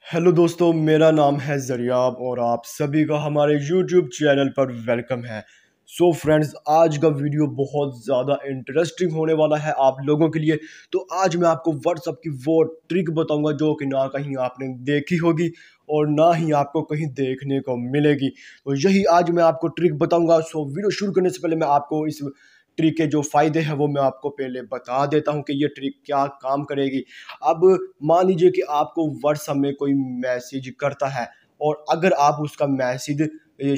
Hello दोस्तों, मेरा नाम है ज़रियाब और आप सभी का हमारे यूट्यूब चैनल पर वेलकम है। सो फ्रेंड्स, आज का वीडियो बहुत ज़्यादा इंटरेस्टिंग होने वाला है आप लोगों के लिए। तो आज मैं आपको व्हाट्सएप की वो ट्रिक बताऊंगा जो कि ना कहीं आपने देखी होगी और ना ही आपको कहीं देखने को मिलेगी। तो यही आज मैं आपको ट्रिक बताऊंगा। सो वीडियो शुरू करने से पहले मैं आपको इस ट्रिक के जो फ़ायदे हैं वो मैं आपको पहले बता देता हूं कि ये ट्रिक क्या काम करेगी। अब मान लीजिए कि आपको व्हाट्सएप में कोई मैसेज करता है और अगर आप उसका मैसेज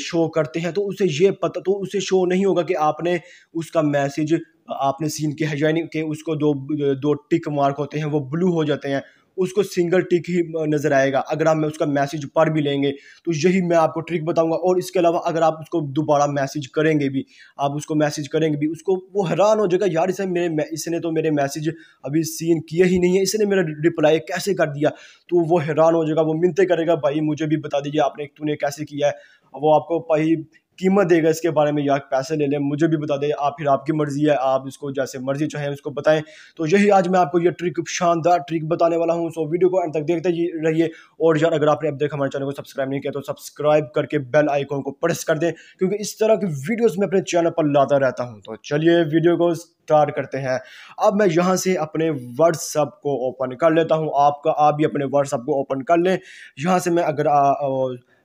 शो करते हैं तो उसे ये पता तो उसे शो नहीं होगा कि आपने उसका मैसेज आपने सीन किया है, यानी कि उसको दो दो टिक मार्क होते हैं वो ब्लू हो जाते हैं, उसको सिंगल टिक ही नज़र आएगा अगर हम उसका मैसेज पढ़ भी लेंगे। तो यही मैं आपको ट्रिक बताऊंगा। और इसके अलावा अगर आप उसको दोबारा मैसेज करेंगे भी, आप उसको मैसेज करेंगे भी, उसको वो हैरान हो जाएगा, यार इसने तो मेरे मैसेज अभी सीन किए ही नहीं है, इसने मेरा रिप्लाई कैसे कर दिया। तो वो हैरान हो जाएगा, वो मिन्नतें करेगा, भाई मुझे भी बता दीजिए तूने कैसे किया है। वो आपको भाई कीमत देगा इसके बारे में, या पैसे ले लें, मुझे भी बता दें। आप फिर आपकी मर्जी है, आप इसको जैसे मर्जी चाहें उसको बताएं। तो यही आज मैं आपको ये ट्रिक, शानदार ट्रिक बताने वाला हूं। सो वीडियो को अंत तक देखते रहिए। और यार अगर आपने अब तक हमारे चैनल को सब्सक्राइब नहीं किया तो सब्सक्राइब करके बेल आइकॉन को प्रेस कर दें, क्योंकि इस तरह की वीडियोस मैं अपने चैनल पर लाता रहता हूं। तो चलिए वीडियो को स्टार्ट करते हैं। अब मैं यहाँ से अपने व्हाट्सएप को ओपन कर लेता हूँ। आप भी अपने व्हाट्सएप को ओपन कर लें। यहाँ से मैं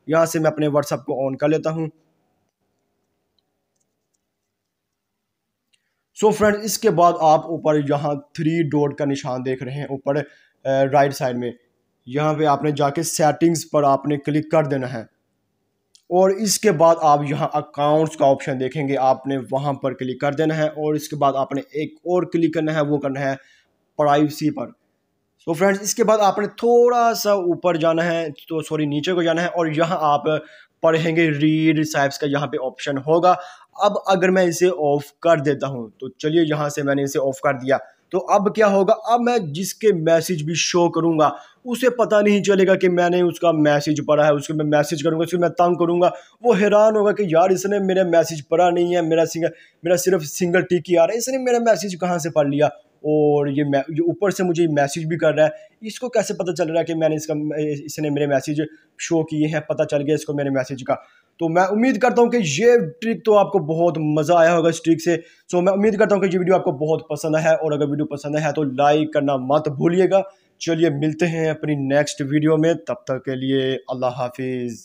यहाँ से मैं अपने व्हाट्सएप को ऑन कर लेता हूँ। सो फ्रेंड्स, इसके बाद आप ऊपर यहाँ थ्री डॉट का निशान देख रहे हैं ऊपर राइट साइड में, यहाँ पे आपने जाके सेटिंग्स पर आपने क्लिक कर देना है। और इसके बाद आप यहाँ अकाउंट्स का ऑप्शन देखेंगे, आपने वहाँ पर क्लिक कर देना है। और इसके बाद आपने एक और क्लिक करना है, वो करना है प्राइवेसी पर। तो फ्रेंड्स, इसके बाद आपने थोड़ा सा ऊपर जाना है, तो सॉरी नीचे को जाना है, और यहाँ आप पढ़ेंगे रीड साइप्स का यहाँ पे ऑप्शन होगा। अब अगर मैं इसे ऑफ कर देता हूँ, तो चलिए यहाँ से मैंने इसे ऑफ कर दिया। तो अब क्या होगा, अब मैं जिसके मैसेज भी शो करूंगा उसे पता नहीं चलेगा कि मैंने उसका मैसेज पढ़ा है। उसको मैं मैसेज करूंगा, उसको मैं तंग करूंगा, वो हैरान होगा कि यार इसने मेरा मैसेज पढ़ा नहीं है, मेरा सिर्फ सिंगल टिक ही आ रहा है, इसने मेरा मैसेज कहाँ से पढ़ लिया। और ये ऊपर से मुझे मैसेज भी कर रहा है, इसको कैसे पता चल रहा है कि इसने मेरे मैसेज शो किए हैं, पता चल गया इसको मेरे मैसेज का। तो मैं उम्मीद करता हूं कि ये ट्रिक तो आपको बहुत मज़ा आया होगा इस ट्रिक से। सो मैं उम्मीद करता हूं कि ये वीडियो आपको बहुत पसंद है, और अगर वीडियो पसंद है तो लाइक करना मत भूलिएगा। चलिए मिलते हैं अपनी नेक्स्ट वीडियो में, तब तक के लिए अल्लाह हाफिज़।